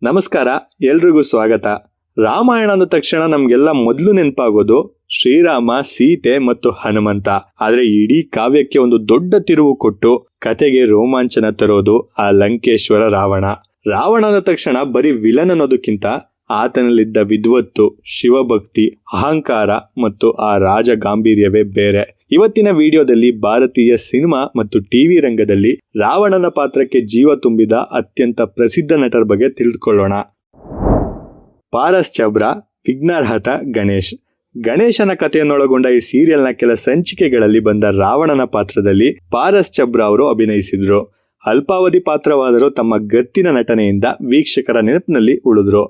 ನಮಸ್ಕಾರ, ಎಲ್ರಿಗೂ ಸ್ವಾಗತ. ರಾಮಾಯಣ ಅಂದ ತಕ್ಷಣ ನಮ್ಗೆಲ್ಲ ಮೊದಲು ನೆನಪಾಗೋದು ಶ್ರೀರಾಮ, ಸೀತೆ ಮತ್ತು ಹನುಮಂತ. ಆದ್ರೆ ಇಡೀ ಕಾವ್ಯಕ್ಕೆ ಒಂದು ದೊಡ್ಡ ತಿರುವು ಕೊಟ್ಟು ಕತೆಗೆ ರೋಮಾಂಚನ ತರೋದು ಆ ಲಂಕೇಶ್ವರ ರಾವಣ. ರಾವಣ ಅಂದ ತಕ್ಷಣ ಬರೀ ವಿಲನ್ ಅನ್ನೋದಕ್ಕಿಂತ ಆತನಲ್ಲಿದ್ದ ವಿದ್ವತ್ತು, ಶಿವಭಕ್ತಿ, ಅಹಂಕಾರ ಮತ್ತು ಆ ರಾಜ ಗಾಂಭೀರ್ಯವೇ ಬೇರೆ. ಇವತ್ತಿನ ವಿಡಿಯೋದಲ್ಲಿ ಭಾರತೀಯ ಸಿನಿಮಾ ಮತ್ತು ಟಿವಿ ರಂಗದಲ್ಲಿ ರಾವಣನ ಪಾತ್ರಕ್ಕೆ ಜೀವ ತುಂಬಿದ ಅತ್ಯಂತ ಪ್ರಸಿದ್ಧ ನಟರ ಬಗ್ಗೆ ತಿಳಿದುಕೊಳ್ಳೋಣ. ಪಾರಸ್ ಛಬ್ರಾ, ವಿಘ್ನರ್ಹತ ಗಣೇಶ್. ಗಣೇಶನ ಕಥೆಯನ್ನೊಳಗೊಂಡ ಈ ಸೀರಿಯಲ್ನ ಕೆಲ ಸಂಚಿಕೆಗಳಲ್ಲಿ ಬಂದ ರಾವಣನ ಪಾತ್ರದಲ್ಲಿ ಪಾರಸ್ ಛಬ್ರಾ ಅವರು ಅಭಿನಯಿಸಿದ್ರು. ಅಲ್ಪಾವಧಿ ಪಾತ್ರವಾದರೂ ತಮ್ಮ ಗತ್ತಿನ ನಟನೆಯಿಂದ ವೀಕ್ಷಕರ ನೆನಪಿನಲ್ಲಿ ಉಳಿದ್ರು.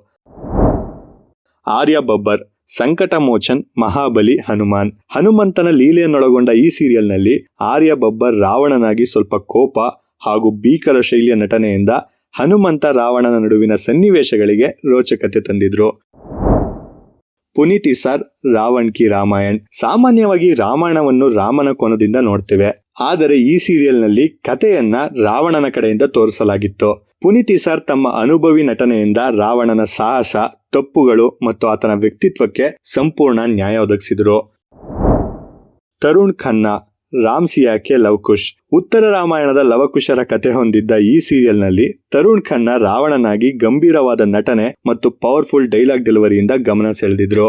ಆರ್ಯ ಬಬ್ಬರ್, ಸಂಕಟ ಮೋಚನ್, ಮಹಾಬಲಿ, ಹನುಮಾನ್. ಹನುಮಂತನ ಲೀಲೆಯನ್ನೊಳಗೊಂಡ ಈ ಸೀರಿಯಲ್ನಲ್ಲಿ ಆರ್ಯ ಬಬ್ಬರ್ ರಾವಣನಾಗಿ ಸ್ವಲ್ಪ ಕೋಪ ಹಾಗೂ ಭೀಕರ ಶೈಲಿಯ ನಟನೆಯಿಂದ ಹನುಮಂತ ರಾವಣನ ನಡುವಿನ ಸನ್ನಿವೇಶಗಳಿಗೆ ರೋಚಕತೆ ತಂದಿದ್ರು. ಪುನೀತ್ ಇಸಾರ್, ರಾವಣ್ ಕಿ ರಾಮಾಯಣ್. ಸಾಮಾನ್ಯವಾಗಿ ರಾಮಾಯಣವನ್ನು ರಾಮನ ಕೋನದಿಂದ ನೋಡ್ತೇವೆ, ಆದರೆ ಈ ಸೀರಿಯಲ್ನಲ್ಲಿ ಕಥೆಯನ್ನ ರಾವಣನ ಕಡೆಯಿಂದ ತೋರಿಸಲಾಗಿತ್ತು. ಪುನೀತ್ ಇಸಾರ್ ತಮ್ಮ ಅನುಭವಿ ನಟನೆಯಿಂದ ರಾವಣನ ಸಾಹಸ, ತಪ್ಪುಗಳು ಮತ್ತು ಆತನ ವ್ಯಕ್ತಿತ್ವಕ್ಕೆ ಸಂಪೂರ್ಣ ನ್ಯಾಯ ಒದಗಿಸಿದ್ರು. ತರುಣ್ ಖನ್ನಾ, ರಾಮ್ ಸಿಯಾ ಕೆ ಲವಕುಶ್. ಉತ್ತರ ರಾಮಾಯಣದ ಲವಕುಶರ ಕತೆ ಹೊಂದಿದ್ದ ಈ ಸೀರಿಯಲ್ನಲ್ಲಿ ತರುಣ್ ಖನ್ನಾ ರಾವಣನಾಗಿ ಗಂಭೀರವಾದ ನಟನೆ ಮತ್ತು ಪವರ್ಫುಲ್ ಡೈಲಾಗ್ ಡೆಲಿವರಿಯಿಂದ ಗಮನ ಸೆಳೆದಿದ್ರು.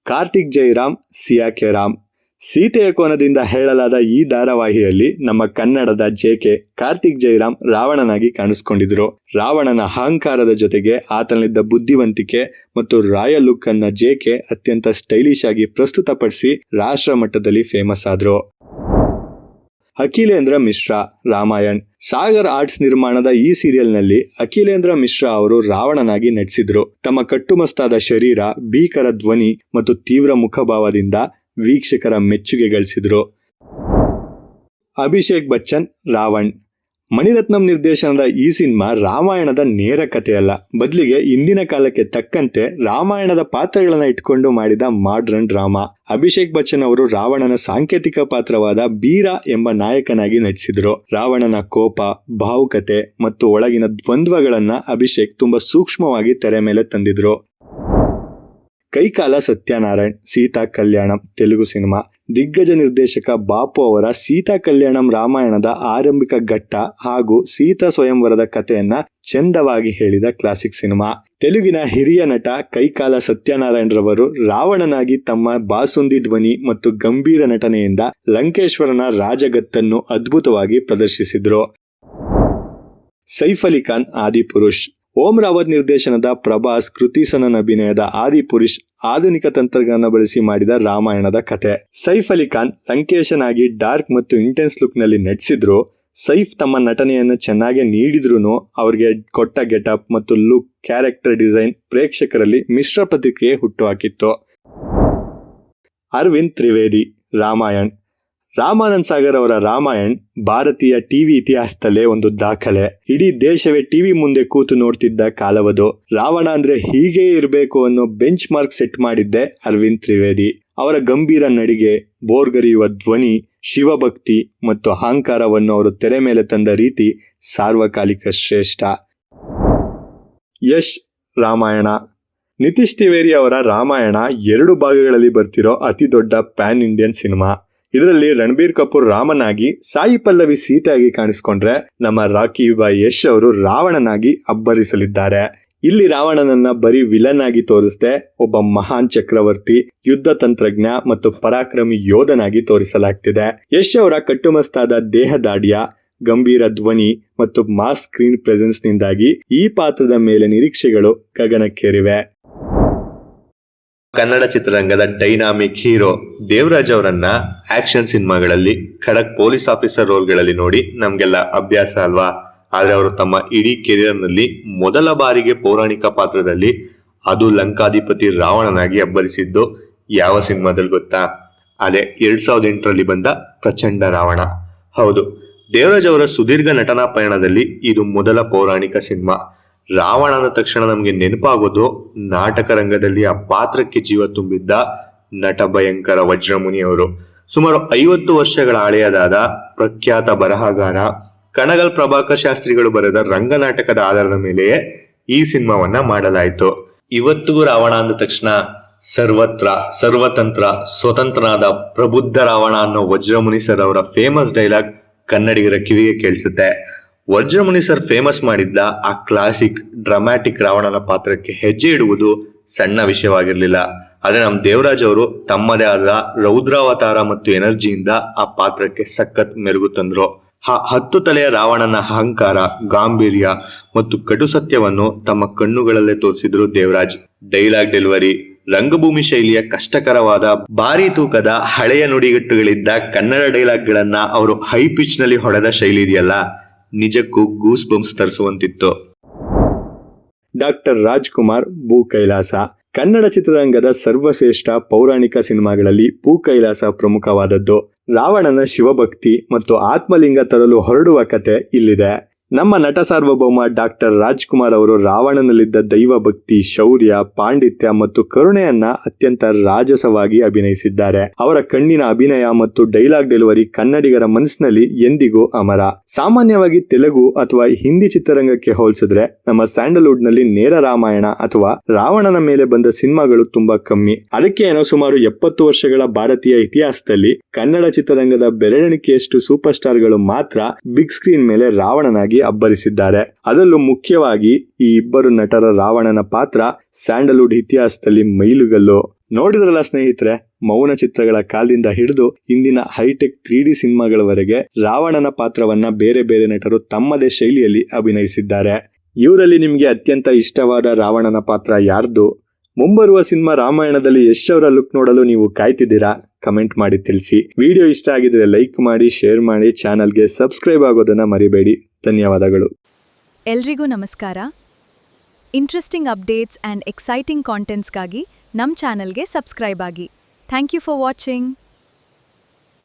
ಕಾರ್ತಿಕ್ ಜೈರಾಮ್, ಸಿಯಾ ಕೆ ರಾಮ್. ಸೀತೆಯ ಕೋನದಿಂದ ಹೇಳಲಾದ ಈ ಧಾರಾವಾಹಿಯಲ್ಲಿ ನಮ್ಮ ಕನ್ನಡದ ಜೆಕೆ ಕಾರ್ತಿಕ್ ಜೈರಾಮ್ ರಾವಣನಾಗಿ ಕಾಣಿಸ್ಕೊಂಡಿದ್ರು. ರಾವಣನ ಅಹಂಕಾರದ ಜೊತೆಗೆ ಆತನಲ್ಲಿದ್ದ ಬುದ್ಧಿವಂತಿಕೆ ಮತ್ತು ರಾಯಲ್ ಲುಕ್ ಅನ್ನ ಜೆಕೆ ಅತ್ಯಂತ ಸ್ಟೈಲಿಶ್ ಆಗಿ ಪ್ರಸ್ತುತಪಡಿಸಿ ರಾಷ್ಟ್ರ ಮಟ್ಟದಲ್ಲಿ ಫೇಮಸ್ ಆದ್ರು. ಅಖಿಲೇಂದ್ರ ಮಿಶ್ರಾ, ರಾಮಾಯಣ್. ಸಾಗರ್ ಆರ್ಟ್ಸ್ ನಿರ್ಮಾಣದ ಈ ಸೀರಿಯಲ್ನಲ್ಲಿ ಅಖಿಲೇಂದ್ರ ಮಿಶ್ರಾ ಅವರು ರಾವಣನಾಗಿ ನಟಿಸಿದ್ರು. ತಮ್ಮ ಕಟ್ಟುಮಸ್ತಾದ ಶರೀರ, ಭೀಕರ ಧ್ವನಿ ಮತ್ತು ತೀವ್ರ ಮುಖಭಾವದಿಂದ ವೀಕ್ಷಕರ ಮೆಚ್ಚುಗೆ ಗಳಿಸಿದ್ರು. ಅಭಿಷೇಕ್ ಬಚ್ಚನ್, ರಾವಣ್. ಮಣಿರತ್ನಂ ನಿರ್ದೇಶನದ ಈ ಸಿನಿಮಾ ರಾಮಾಯಣದ ನೇರ ಕಥೆಯಲ್ಲ, ಬದಲಿಗೆ ಇಂದಿನ ಕಾಲಕ್ಕೆ ತಕ್ಕಂತೆ ರಾಮಾಯಣದ ಪಾತ್ರಗಳನ್ನ ಇಟ್ಕೊಂಡು ಮಾಡಿದ ಮಾಡ್ರನ್ ಡ್ರಾಮಾ. ಅಭಿಷೇಕ್ ಬಚ್ಚನ್ ಅವರು ರಾವಣನ ಸಾಂಕೇತಿಕ ಪಾತ್ರವಾದ ಬೀರ ಎಂಬ ನಾಯಕನಾಗಿ ನಟಿಸಿದ್ರು. ರಾವಣನ ಕೋಪ, ಭಾವುಕತೆ ಮತ್ತು ಒಳಗಿನ ದ್ವಂದ್ವಗಳನ್ನ ಅಭಿಷೇಕ್ ತುಂಬಾ ಸೂಕ್ಷ್ಮವಾಗಿ ತೆರೆ ಮೇಲೆ ತಂದಿದ್ರು. ಕೈಕಾಲ ಸತ್ಯನಾರಾಯಣ್, ಸೀತಾ ಕಲ್ಯಾಣಂ ತೆಲುಗು ಸಿನಿಮಾ. ದಿಗ್ಗಜ ನಿರ್ದೇಶಕ ಬಾಪು ಅವರ ಸೀತಾ ಕಲ್ಯಾಣಂ ರಾಮಾಯಣದ ಆರಂಭಿಕ ಘಟ್ಟ ಹಾಗೂ ಸೀತಾ ಸ್ವಯಂವರದ ಕಥೆಯನ್ನ ಚಂದವಾಗಿ ಹೇಳಿದ ಕ್ಲಾಸಿಕ್ ಸಿನಿಮಾ. ತೆಲುಗಿನ ಹಿರಿಯ ನಟ ಕೈಕಾಲ ಸತ್ಯನಾರಾಯಣ್ ರವರು ರಾವಣನಾಗಿ ತಮ್ಮ ಬಾಸುಂದಿ ಧ್ವನಿ ಮತ್ತು ಗಂಭೀರ ನಟನೆಯಿಂದ ಲಂಕೇಶ್ವರನ ರಾಜಗತ್ತನ್ನು ಅದ್ಭುತವಾಗಿ ಪ್ರದರ್ಶಿಸಿದ್ರು. ಸೈಫ್ ಅಲಿ ಖಾನ್, ಆದಿಪುರುಷ್. ಓಂ ರಾವತ್ ನಿರ್ದೇಶನದ ಪ್ರಭಾಸ್, ಕೃತಿ ಸನನ್ ಅಭಿನಯದ ಆದಿಪುರುಷ್ ಆಧುನಿಕ ತಂತ್ರಜ್ಞಾನ ಬಳಸಿ ಮಾಡಿದ ರಾಮಾಯಣದ ಕತೆ. ಸೈಫ್ ಅಲಿ ಖಾನ್ ಲಂಕೇಶನಾಗಿ ಡಾರ್ಕ್ ಮತ್ತು ಇಂಟೆನ್ಸ್ ಲುಕ್ ನಲ್ಲಿ ನಟಿಸಿದ್ರು. ಸೈಫ್ ತಮ್ಮ ನಟನೆಯನ್ನು ಚೆನ್ನಾಗಿ ನೀಡಿದ್ರು ಅವ್ರಿಗೆ ಕೊಟ್ಟ ಗೆಟಪ್ ಮತ್ತು ಲುಕ್, ಕ್ಯಾರೆಕ್ಟರ್ ಡಿಸೈನ್ ಪ್ರೇಕ್ಷಕರಲ್ಲಿ ಮಿಶ್ರ ಪ್ರತಿಕ್ರಿಯೆ ಹುಟ್ಟುಹಾಕಿತ್ತು. ಅರವಿಂದ್ ತ್ರಿವೇದಿ, ರಾಮಾಯಣ್. ರಾಮಾನಂದ್ ಸಾಗರ್ ಅವರ ರಾಮಾಯಣ್ ಭಾರತೀಯ ಟಿವಿ ಇತಿಹಾಸದಲ್ಲೇ ಒಂದು ದಾಖಲೆ. ಇಡೀ ದೇಶವೇ ಟಿವಿ ಮುಂದೆ ಕೂತು ನೋಡ್ತಿದ್ದ ಕಾಲವದು. ರಾವಣ ಅಂದ್ರೆ ಹೀಗೆ ಇರಬೇಕು ಅನ್ನೋ ಬೆಂಚ್ ಮಾರ್ಕ್ ಸೆಟ್ ಮಾಡಿದ್ದೆ ಅರವಿಂದ್ ತ್ರಿವೇದಿ. ಅವರ ಗಂಭೀರ ನಡಿಗೆ, ಬೋರ್ಗರಿಯುವ ಧ್ವನಿ, ಶಿವಭಕ್ತಿ ಮತ್ತು ಅಹಂಕಾರವನ್ನು ಅವರು ತೆರೆ ಮೇಲೆ ತಂದ ರೀತಿ ಸಾರ್ವಕಾಲಿಕ ಶ್ರೇಷ್ಠ. ಯಶ್, ರಾಮಾಯಣ. ನಿತೀಶ್ ತಿವೇರಿ ಅವರ ರಾಮಾಯಣ 2 ಭಾಗಗಳಲ್ಲಿ ಬರ್ತಿರೋ ಅತಿ ದೊಡ್ಡ ಪ್ಯಾನ್ ಇಂಡಿಯನ್ ಸಿನಿಮಾ. ಇದರಲ್ಲಿ ರಣಬೀರ್ ಕಪೂರ್ ರಾಮನಾಗಿ, ಸಾಯಿ ಪಲ್ಲವಿ ಸೀತೆಯಾಗಿ ಕಾಣಿಸ್ಕೊಂಡ್ರೆ ನಮ್ಮ ರಾಕಿ ಬಾಯ್ ಯಶ್ ಅವರು ರಾವಣನಾಗಿ ಅಬ್ಬರಿಸಲಿದ್ದಾರೆ. ಇಲ್ಲಿ ರಾವಣನನ್ನ ಬರೀ ವಿಲನ್ ಆಗಿ ತೋರಿಸದೆ ಒಬ್ಬ ಮಹಾನ್ ಚಕ್ರವರ್ತಿ, ಯುದ್ಧ ತಂತ್ರಜ್ಞ ಮತ್ತು ಪರಾಕ್ರಮಿ ಯೋಧನಾಗಿ ತೋರಿಸಲಾಗ್ತಿದೆ. ಯಶ್ ಅವರ ಕಟ್ಟುಮಸ್ತಾದ ದೇಹದಾಢ್ಯ, ಗಂಭೀರ ಧ್ವನಿ ಮತ್ತು ಮಾಸ್ ಸ್ಕ್ರೀನ್ ಪ್ರೆಸೆನ್ಸ್ ನಿಂದಾಗಿ ಈ ಪಾತ್ರದ ಮೇಲೆ ನಿರೀಕ್ಷೆಗಳು ಗಗನಕ್ಕೇರಿವೆ. ಕನ್ನಡ ಚಿತ್ರರಂಗದ ಡೈನಾಮಿಕ್ ಹೀರೋ ದೇವರಾಜ್ ಅವರನ್ನ ಆಕ್ಷನ್ ಸಿನಿಮಾಗಳಲ್ಲಿ ಖಡಕ್ ಪೊಲೀಸ್ ಆಫೀಸರ್ ರೋಲ್ಗಳಲ್ಲಿ ನೋಡಿ ನಮ್ಗೆಲ್ಲ ಅಭ್ಯಾಸ ಅಲ್ವಾ. ಆದ್ರೆ ಅವರು ತಮ್ಮ ಇಡೀ ಕೆರಿಯರ್ ನಲ್ಲಿ ಮೊದಲ ಬಾರಿಗೆ ಪೌರಾಣಿಕ ಪಾತ್ರದಲ್ಲಿ, ಅದು ಲಂಕಾಧಿಪತಿ ರಾವಣನಾಗಿ ಅಬ್ಬರಿಸಿದ್ದು ಯಾವ ಸಿನಿಮಾದಲ್ಲಿ ಗೊತ್ತಾ? ಅದೇ 2008ರಲ್ಲಿ ಬಂದ ಪ್ರಚಂಡ ರಾವಣ. ಹೌದು, ದೇವರಾಜ್ ಅವರ ಸುದೀರ್ಘ ನಟನಾ ಪಯಣದಲ್ಲಿ ಇದು ಮೊದಲ ಪೌರಾಣಿಕ ಸಿನಿಮಾ. ರಾವಣ ಅಂದ ತಕ್ಷಣ ನಮ್ಗೆ ನೆನಪಾಗೋದು ನಾಟಕ ರಂಗದಲ್ಲಿ ಆ ಪಾತ್ರಕ್ಕೆ ಜೀವ ತುಂಬಿದ್ದ ನಟ ಭಯಂಕರ ವಜ್ರಮುನಿ ಅವರು. ಸುಮಾರು 50 ವರ್ಷಗಳ ಹಳೆಯದಾದ ಪ್ರಖ್ಯಾತ ಬರಹಗಾರ ಕಣಗಲ್ ಪ್ರಭಾಕರ್ ಶಾಸ್ತ್ರಿಗಳು ಬರೆದ ರಂಗನಾಟಕದ ಆಧಾರದ ಮೇಲೆಯೇ ಈ ಸಿನಿಮಾವನ್ನ ಮಾಡಲಾಯಿತು. ಇವತ್ತಿಗೂ ರಾವಣ ಅಂದ ತಕ್ಷಣ ಸರ್ವತ್ರ ಸರ್ವತಂತ್ರ ಸ್ವತಂತ್ರನಾದ ಪ್ರಬುದ್ಧ ರಾವಣ ಅನ್ನೋ ವಜ್ರಮುನಿ ಸರ್ ಅವರ ಫೇಮಸ್ ಡೈಲಾಗ್ ಕನ್ನಡಿಗರ ಕಿವಿಗೆ ಕೇಳಿಸುತ್ತೆ. ವಜ್ರಮುನಿ ಸರ್ ಫೇಮಸ್ ಮಾಡಿದ್ದ ಆ ಕ್ಲಾಸಿಕ್ ಡ್ರಾಮ್ಯಾಟಿಕ್ ರಾವಣನ ಪಾತ್ರಕ್ಕೆ ಹೆಜ್ಜೆ ಇಡುವುದು ಸಣ್ಣ ವಿಷಯವಾಗಿರ್ಲಿಲ್ಲ. ಆದ್ರೆ ನಮ್ ದೇವರಾಜ್ ಅವರು ತಮ್ಮದೇ ಆದ ರೌದ್ರಾವತಾರ ಮತ್ತು ಎನರ್ಜಿಯಿಂದ ಆ ಪಾತ್ರಕ್ಕೆ ಸಖತ್ ಮೆರುಗು ತಂದ್ರು. 10 ತಲೆಯ ರಾವಣನ ಅಹಂಕಾರ, ಗಾಂಭೀರ್ಯ ಮತ್ತು ಕಟು ಸತ್ಯವನ್ನು ತಮ್ಮ ಕಣ್ಣುಗಳಲ್ಲೇ ತೋರಿಸಿದ್ರು ದೇವರಾಜ್. ಡೈಲಾಗ್ ಡೆಲಿವರಿ, ರಂಗಭೂಮಿ ಶೈಲಿಯ ಕಷ್ಟಕರವಾದ ಭಾರಿ ತೂಕದ ಹಳೆಯ ನುಡಿಗಟ್ಟುಗಳಿದ್ದ ಕನ್ನಡ ಡೈಲಾಗ್ ಗಳನ್ನ ಅವರು ಹೈ ಪಿಚ್ ನಲ್ಲಿ ಹೊಡೆದ ಶೈಲಿ ಇದೆಯಲ್ಲ, ನಿಜಕ್ಕೂ ಗೂಸ್ ಬಂಪ್ಸ್ ತರಿಸುವಂತಿತ್ತು. ಡಾಕ್ಟರ್ ರಾಜ್ಕುಮಾರ್ ಭೂ ಕೈಲಾಸ. ಕನ್ನಡ ಚಿತ್ರರಂಗದ ಸರ್ವಶ್ರೇಷ್ಠ ಪೌರಾಣಿಕ ಸಿನಿಮಾಗಳಲ್ಲಿ ಭೂ ಕೈಲಾಸ ಪ್ರಮುಖವಾದದ್ದು. ರಾವಣನ ಶಿವಭಕ್ತಿ ಮತ್ತು ಆತ್ಮಲಿಂಗ ತರಲು ಹೊರಡುವ ಕತೆ ಇಲ್ಲಿದೆ. ನಮ್ಮ ನಟ ಸಾರ್ವಭೌಮ ಡಾಕ್ಟರ್ ರಾಜ್ಕುಮಾರ್ ಅವರು ರಾವಣನಲ್ಲಿದ್ದ ದೈವ ಭಕ್ತಿ, ಶೌರ್ಯ, ಪಾಂಡಿತ್ಯ ಮತ್ತು ಕರುಣೆಯನ್ನ ಅತ್ಯಂತ ರಾಜಸವಾಗಿ ಅಭಿನಯಿಸಿದ್ದಾರೆ. ಅವರ ಕಣ್ಣಿನ ಅಭಿನಯ ಮತ್ತು ಡೈಲಾಗ್ ಡೆಲಿವರಿ ಕನ್ನಡಿಗರ ಮನಸ್ಸಿನಲ್ಲಿ ಎಂದಿಗೂ ಅಮರ. ಸಾಮಾನ್ಯವಾಗಿ ತೆಲುಗು ಅಥವಾ ಹಿಂದಿ ಚಿತ್ರರಂಗಕ್ಕೆ ಹೋಲಿಸಿದ್ರೆ ನಮ್ಮ ಸ್ಯಾಂಡಲ್ವುಡ್ ನಲ್ಲಿ ನೇರ ರಾಮಾಯಣ ಅಥವಾ ರಾವಣನ ಮೇಲೆ ಬಂದ ಸಿನಿಮಾಗಳು ತುಂಬಾ ಕಮ್ಮಿ. ಅದಕ್ಕೆ ಏನೋ ಸುಮಾರು 70 ವರ್ಷಗಳ ಭಾರತೀಯ ಇತಿಹಾಸದಲ್ಲಿ ಕನ್ನಡ ಚಿತ್ರರಂಗದ ಬೆರಳೆಣಿಕೆಯಷ್ಟು ಸೂಪರ್ ಸ್ಟಾರ್ ಗಳು ಮಾತ್ರ ಬಿಗ್ ಸ್ಕ್ರೀನ್ ಮೇಲೆ ರಾವಣನಾಗಿ ಅಬ್ಬರಿಸಿದ್ದಾರೆ. ಅದರಲ್ಲೂ ಮುಖ್ಯವಾಗಿ ಈ ಇಬ್ಬರು ನಟರ ರಾವಣನ ಪಾತ್ರ ಸ್ಯಾಂಡಲ್ವುಡ್ ಇತಿಹಾಸದಲ್ಲಿ ಮೈಲುಗಲ್ಲು. ನೋಡಿದ್ರಲ್ಲ ಸ್ನೇಹಿತರೆ, ಮೌನ ಚಿತ್ರಗಳ ಕಾಲದಿಂದ ಹಿಡಿದು ಇಂದಿನ ಹೈಟೆಕ್ 3D ಸಿನಿಮಾಗಳವರೆಗೆ ರಾವಣನ ಪಾತ್ರವನ್ನ ಬೇರೆ ಬೇರೆ ನಟರು ತಮ್ಮದೇ ಶೈಲಿಯಲ್ಲಿ ಅಭಿನಯಿಸಿದ್ದಾರೆ. ಇವರಲ್ಲಿ ನಿಮಗೆ ಅತ್ಯಂತ ಇಷ್ಟವಾದ ರಾವಣನ ಪಾತ್ರ ಯಾರ್ದು? ಮುಂಬರುವ ಸಿನಿಮಾ ರಾಮಾಯಣದಲ್ಲಿ ಯಶ್ ಅವರ ಲುಕ್ ನೋಡಲು ನೀವು ಕಾಯ್ತಿದ್ದೀರಾ? ಕಮೆಂಟ್ ಮಾಡಿ ತಿಳಿಸಿ. ವಿಡಿಯೋ ಇಷ್ಟ ಆಗಿದ್ರೆ ಲೈಕ್ ಮಾಡಿ, ಶೇರ್ ಮಾಡಿ, ಚಾನಲ್ಗೆ ಸಬ್ಸ್ಕ್ರೈಬ್ ಆಗೋದನ್ನ ಮರಿಬೇಡಿ. ಧನ್ಯವಾದಗಳು. ಎಲ್ರಿಗೂ ನಮಸ್ಕಾರ. ಇಂಟ್ರೆಸ್ಟಿಂಗ್ ಅಪ್ಡೇಟ್ಸ್ ಆ್ಯಂಡ್ ಎಕ್ಸೈಟಿಂಗ್ ಕಾಂಟೆಂಟ್ಸ್ಗಾಗಿ ನಮ್ಮ ಚಾನಲ್ಗೆ ಸಬ್ಸ್ಕ್ರೈಬ್ ಆಗಿ. Thank you for watching.